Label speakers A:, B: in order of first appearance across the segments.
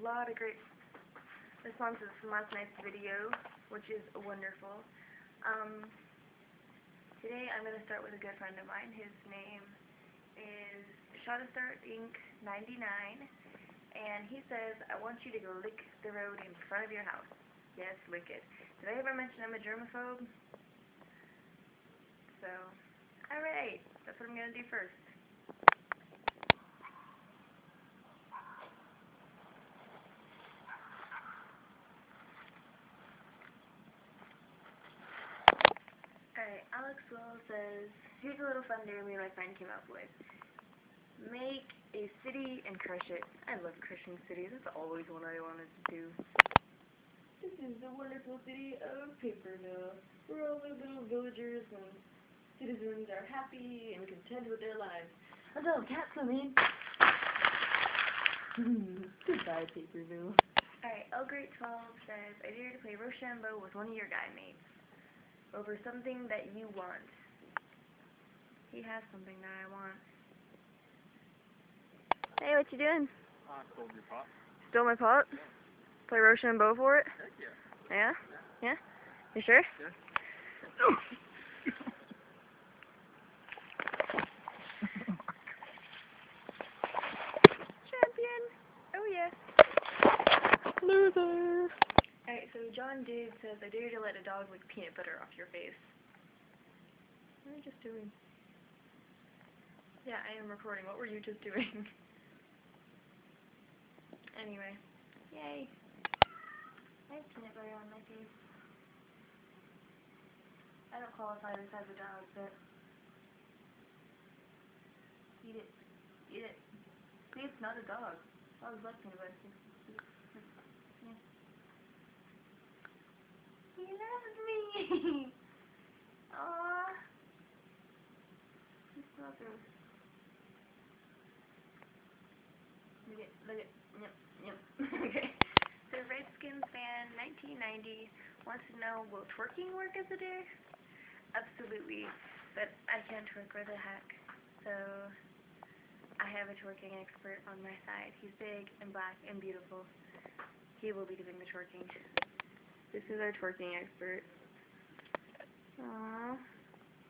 A: lot of great responses from last night's video, which is wonderful. Today I'm going to start with a good friend of mine. His name is Shottastar Inc. 99, and he says, I want you to go lick the road in front of your house. Yes, lick it. Did I ever mention I'm a germaphobe? So, alright, that's what I'm going to do first. Alright, Alex Will says, here's a little fun dare me and my friend came up with. Make a city and crush it. I love crushing cities. That's always what I wanted to do. This is the wonderful city of Papermill, where all the little villagers and citizens are happy and content with their lives. Until cats come in. Goodbye, Papermill. Alright, Elgreat12 says, I dare to play Rochambeau with one of your guy mates over something that you want. He has something that I want. Hey, what you doing?
B: Stole your pot.
A: Stole my pot?
B: Yeah.
A: Play Rochambeau for it?
B: Heck yeah.
A: Yeah? Yeah? You sure?
B: Yeah.
A: Champion! Oh yeah. Loser! Alright, so John Dude says, I dare you to let a dog lick peanut butter off your face. What are you just doing? Yeah, I am recording. What were you just doing? Anyway. Yay. I have peanut butter on my face. I don't qualify this as a dog, but... Eat it. Eat it. See, it's not a dog. Dogs like peanut butter. Yeah. He loves me! Aww. He's so gross. Look at, yep, yep. Okay. So Redskins fan 1990 wants to know, will twerking work as a dare? Absolutely, but I can't twerk worth a heck. So I have a twerking expert on my side. He's big and black and beautiful. He will be doing the twerking. This is our twerking expert. Aww.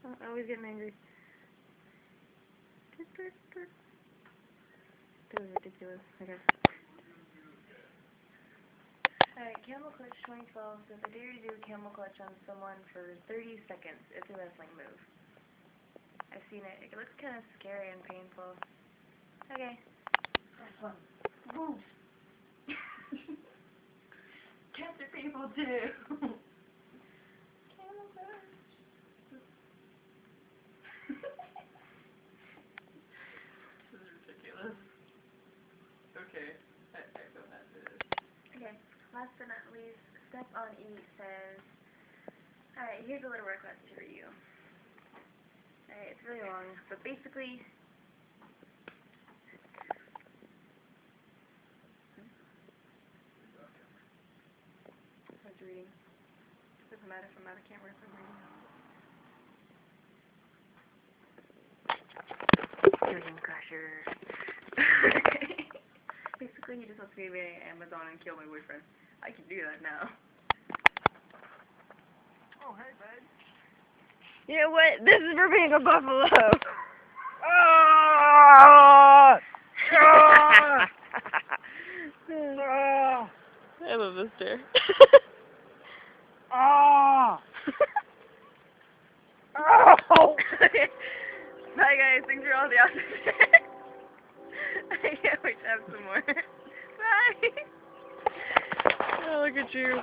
A: I'm always getting angry. Twerk, twerk, twerk. That was ridiculous. Okay. Alright, Camel Clutch 2012 says, I dare you to do a camel clutch on someone for 30 seconds. It's a wrestling move. I've seen it. It looks kind of scary and painful. Okay. That's fun. Woo! Cats are people too! Camel Clutch!
B: This is ridiculous. Okay. I don't have this.
A: Okay. Last but not least, Step on E says, alright, here's a little request for you. Alright, it's really long, but basically, I was reading. It doesn't matter if I'm out of camera if I'm reading. Dream Crusher. Basically, he just wants me to be on Amazon and kill my boyfriend. I can do that now.
B: Oh, hey, bud.
A: You know what? This is for being a buffalo.
B: Ah!
A: I love this dare.
B: Ah! Oh!
A: Bye guys, thanks for all the awesome. I can't wait to have some more. Bye! Oh, look at you.